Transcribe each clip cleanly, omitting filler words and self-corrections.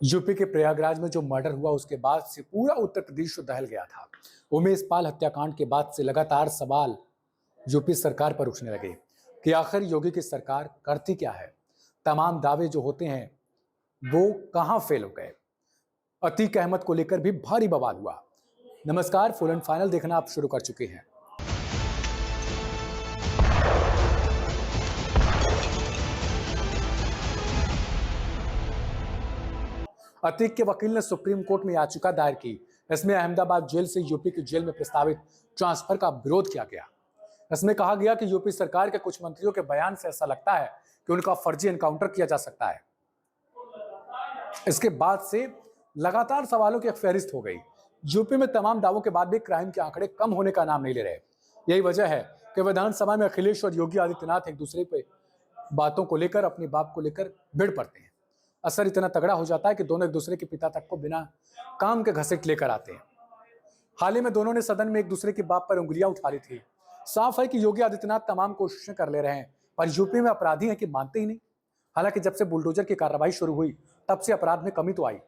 UP के प्रयागराज में जो मर्डर हुआ उसके बाद से पूरा उत्तर प्रदेश दहल गया था। उमेश पाल हत्याकांड के बाद से लगातार सवाल यूपी सरकार पर उठने लगे कि आखिर योगी की सरकार करती क्या है। तमाम दावे जो होते हैं वो कहां फेल हो गए। अतीक अहमद को लेकर भी भारी बवाल हुआ। नमस्कार, फुल एंड फाइनल देखना आप शुरू कर चुके हैं। अतीक के वकील ने सुप्रीम कोर्ट में याचिका दायर की। इसमें अहमदाबाद जेल से यूपी की जेल में प्रस्तावित ट्रांसफर का विरोध किया गया। इसमें कहा गया कि यूपी सरकार के कुछ मंत्रियों के बयान से ऐसा लगता है कि उनका फर्जी एनकाउंटर किया जा सकता है। इसके बाद से लगातार सवालों की एक फहरिस्त हो गई। यूपी में तमाम दावों के बाद भी क्राइम के आंकड़े कम होने का नाम नहीं ले रहे। यही वजह है कि विधानसभा में अखिलेश और योगी आदित्यनाथ एक दूसरे पे बातों को लेकर, अपनी बात को लेकर भिड़ पड़ते हैं। असर इतना तगड़ा हो जाता है कि दोनों एक दूसरे के पिता तक को बिना काम के घसीट लेकर आते हैं। हाल ही में दोनों ने सदन में एक दूसरे की बात पर उंगलियां उठा ली थी। साफ है कि योगी आदित्यनाथ तमाम कोशिशें कर ले रहे हैं, पर यूपी में अपराधी हैं कि मानते ही नहीं। हालांकि जब से बुलडोजर की कार्रवाई शुरू हुई तब से अपराध में कमी तो आई,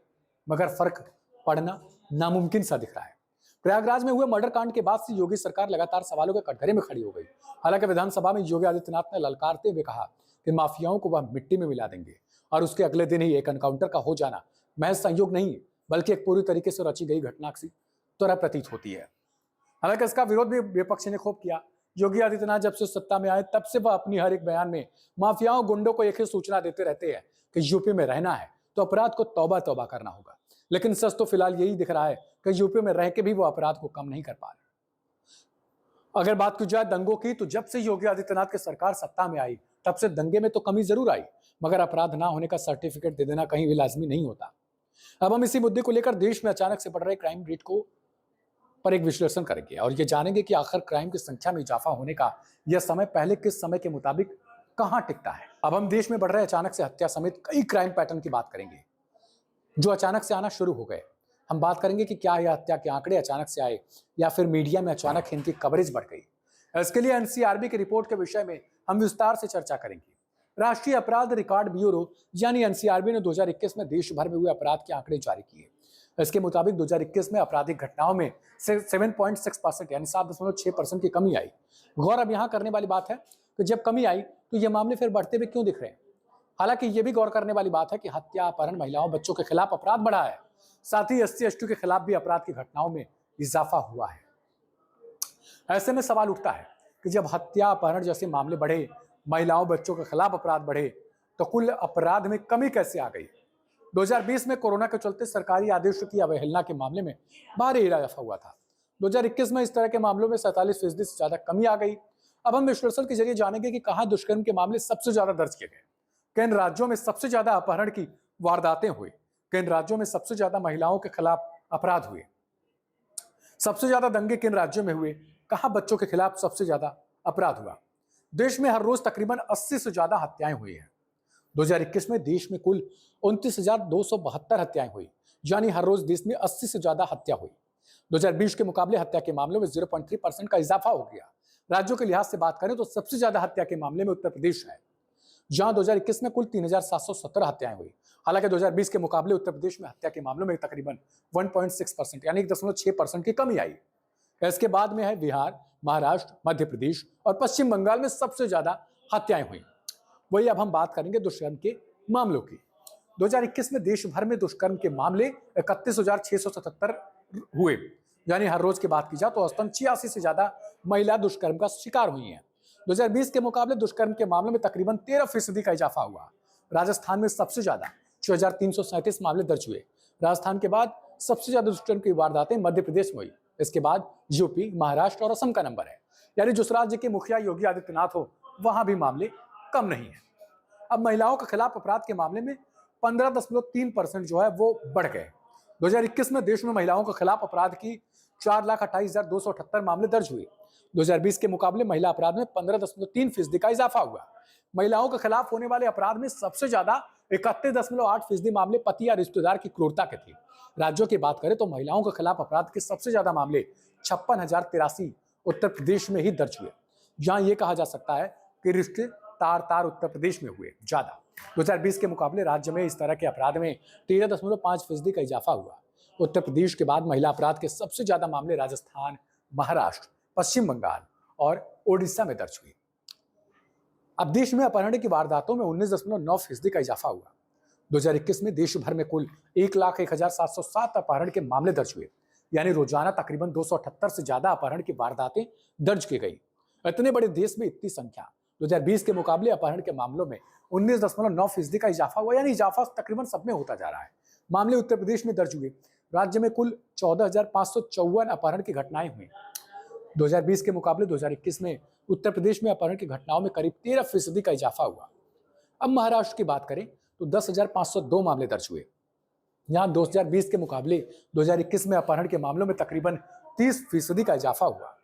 मगर फर्क पड़ना नामुमकिन सा दिख रहा है। प्रयागराज में हुए मर्डर कांड के बाद से योगी सरकार लगातार सवालों के कटघरे में खड़ी हो गई। हालांकि विधानसभा में योगी आदित्यनाथ ने ललकारते हुए कहा कि माफियाओं को वह मिट्टी में मिला देंगे और उसके अगले दिन ही एक एनकाउंटर का हो जाना महज संयोग नहीं बल्कि एक पूरी तरीके से रची गई घटना की तरह प्रतीत होती है। हालांकि इसका विरोध भी विपक्ष ने खूब किया। योगी आदित्यनाथ जब से सत्ता में आए तब से वह अपनी हर एक बयान में माफियाओं गुंडों को एक ही सूचना देते रहते हैं कि यूपी में रहना है तो अपराध को तौबा तौबा करना होगा। लेकिन सच तो फिलहाल यही दिख रहा है कि यूपी में रह के भी वो अपराध को कम नहीं कर पा रहे। अगर बात की जाए दंगों की, तो जब से योगी आदित्यनाथ की सरकार सत्ता में आई तब से दंगे में तो कमी जरूर आई, मगर अपराध ना होने का सर्टिफिकेट दे देना कहीं भी लाजमी नहीं होता। अब हम इसी मुद्दे को लेकर देश में अचानक से बढ़ रहे क्राइम रेट को पर एक विश्लेषण करेंगे और ये जानेंगे कि आखिर क्राइम की संख्या में इजाफा होने का यह समय पहले किस समय के मुताबिक कहां टिकता है। अब हम देश में बढ़ रहे अचानक से हत्या समेत कई क्राइम पैटर्न की बात करेंगे जो अचानक से आना शुरू हो गए। हम बात करेंगे कि क्या यह हत्या के आंकड़े अचानक से आए या फिर मीडिया में अचानक इनकी कवरेज बढ़ गई। इसके लिए एनसीआरबी की रिपोर्ट के विषय में हम विस्तार से चर्चा करेंगे। राष्ट्रीय अपराध रिकॉर्ड ब्यूरो यानी एनसीआरबी ने 2021 में देश भर में हुए अपराध के आंकड़े जारी किए। इसके मुताबिक 2021 में आपराधिक घटनाओं में 7.6% यानी 7.6% की कमी आई। गौर अब यहां करने वाली बात है कि जब कमी आई तो ये मामले फिर बढ़ते हुए क्यों दिख रहे हैं। हालांकि यह भी गौर करने वाली बात है कि हत्या, अपहरण, महिलाओं, बच्चों के खिलाफ अपराध बढ़ा है। साथ ही SC/ST के खिलाफ भी अपराध की घटनाओं में इजाफा हुआ है। ऐसे में सवाल उठता है कि जब हत्या, अपहरण जैसे मामले बढ़े, महिलाओं, बच्चों के खिलाफ अपराध बढ़े, तो कुल अपराध में कमी कैसे आ गई। 2020 में कोरोना के चलते सरकारी आदेशों की अवहेलना के मामले में भारी इजाफा हुआ था। 2021 में इस तरह के मामलों में 47% से ज्यादा कमी आ गई। अब हम विश्लेषण के जरिए जानेंगे कि कहां दुष्कर्म के मामले सबसे ज्यादा दर्ज किए गए, किन राज्यों में सबसे ज्यादा अपहरण की वारदातें हुई, किन राज्यों में सबसे ज्यादा महिलाओं के खिलाफ अपराध हुए, सबसे ज्यादा दंगे किन राज्यों में हुए, कहां बच्चों के खिलाफ सबसे ज्यादा अपराध हुआ। देश में हर रोज तकरीबन 80 से ज्यादा हत्याएं हुई हैं। 2021 में देश में कुल 29,272 हत्याएं हुई, यानी हर रोज देश में 80 से ज्यादा हत्या हुई। 2020 के मुकाबले हत्या के मामलों में 0.3% का इजाफा हो गया। राज्यों के लिहाज से बात करें तो सबसे ज्यादा हत्या के मामले में उत्तर प्रदेश है, जहां 2021 में कुल 3,717 हत्याएं हुई। हालांकि 2020 के मुकाबले उत्तर प्रदेश में हत्या के मामलों में तकरीबन 1.6% यानी 1.6% की कमी आई। इसके बाद में है बिहार, महाराष्ट्र, मध्य प्रदेश और पश्चिम बंगाल में सबसे ज्यादा हत्याएं हुई। वही अब हम बात करेंगे दुष्कर्म के मामलों की। 2021 में देश भर में दुष्कर्म के मामले 31,677 हुए, यानी हर रोज की बात की जाए तो औसतन 86 से ज्यादा महिला दुष्कर्म का शिकार हुई हैं। 2020 के मुकाबले दुष्कर्म के मामलों में तकरीबन 13% का इजाफा हुआ। राजस्थान में सबसे ज्यादा 6,337 मामले दर्ज हुए। राजस्थान के बाद सबसे ज्यादा दुष्कर्म की वारदातें मध्य प्रदेश में हुई। इसके बाद यूपी, महाराष्ट्र और असम का नंबर है, यानी जिस राज्य के मुखिया योगी आदित्यनाथ हो वहां भी मामले कम नहीं है। अब महिलाओं के खिलाफ अपराध के मामले में 15.3% जो है वो बढ़ गए। 2021 में देश में महिलाओं के खिलाफ अपराध की 4,28,278 मामले दर्ज हुए। 2020 के मुकाबले महिला अपराध में 15.3% का इजाफा हुआ। महिलाओं के खिलाफ होने वाले अपराध में सबसे ज्यादा 31.8% मामले पति या रिश्तेदार की क्रूरता के थे। राज्यों की बात करें तो महिलाओं के खिलाफ अपराध के सबसे ज्यादा मामले 56,083 उत्तर प्रदेश में ही दर्ज हुए, जहां यह कहा जा सकता है कि रिश्ते तार तार उत्तर प्रदेश में हुए ज्यादा। 2020 के मुकाबले राज्य में इस तरह के अपराध में 13.5% का इजाफा हुआ। उत्तर प्रदेश के बाद महिला अपराध के सबसे ज्यादा मामले राजस्थान, महाराष्ट्र, पश्चिम बंगाल और ओडिशा में दर्ज हुए। अब देश में अपहरण की वारदातों में 19.9% का इजाफा हुआ। 2021 में देश भर में कुल 1,01,707 अपहरण के मामले दर्ज हुए, यानी रोजाना तकरीबन 278 से ज्यादा अपहरण की वारदातें दर्ज की गई। इतने बड़े देश में इतनी संख्या। 2020 के मुकाबले अपहरण के मामलों में 19.9% का इजाफा हुआ, यानी इजाफा तकरीबन सब में होता जा रहा है। मामले उत्तर प्रदेश में दर्ज हुए। राज्य में कुल 14,554 अपहरण की घटनाएं हुई। 2020 के मुकाबले 2021 में उत्तर प्रदेश में अपहरण की घटनाओं में करीब 13% का इजाफा हुआ। अब महाराष्ट्र की बात करें तो 10,502 मामले दर्ज हुए। यहाँ 2020 के मुकाबले 2021 में अपहरण के मामलों में तकरीबन 30% का इजाफा हुआ।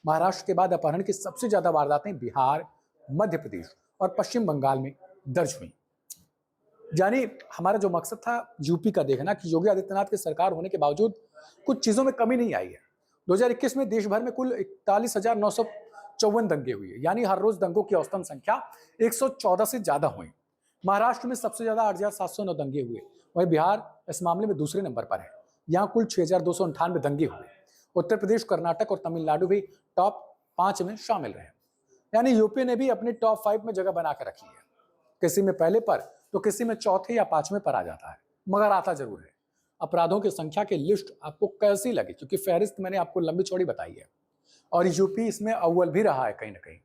महाराष्ट्र के बाद अपहरण की सबसे ज्यादा वारदातें बिहार, मध्य प्रदेश और पश्चिम बंगाल में दर्ज हुई। यानी हमारा जो मकसद था यूपी का देखना कि योगी आदित्यनाथ की सरकार होने के बावजूद कुछ चीजों में कमी नहीं आई है। 2021 में देश भर में कुल 41,954 दंगे हुए, यानी हर रोज दंगों की औसतन संख्या 114 से ज्यादा हुई। महाराष्ट्र में सबसे ज्यादा 8,709 दंगे हुए, वहीं बिहार इस मामले में दूसरे नंबर पर है। यहाँ कुल 6,298 दंगे हुए। उत्तर प्रदेश, कर्नाटक और तमिलनाडु भी टॉप 5 में शामिल रहे। यानी यूपी ने भी अपने टॉप 5 में जगह बना कर रखी है। किसी में पहले पर तो किसी में चौथे या 5वें पर आ जाता है, मगर आता जरूर है। अपराधों की संख्या की लिस्ट आपको कैसी लगी, क्योंकि फहरिस्त मैंने आपको लंबी चौड़ी बताई है और यूपी इसमें अव्वल भी रहा है कहीं ना कहीं।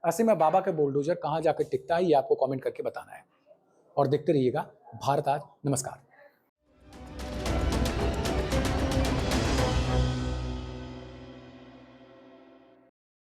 ऐसे में बाबा का बुलडोजर कहां जाकर टिकता है, ये आपको कमेंट करके बताना है। और देखते रहिएगा भारत आज। नमस्कार।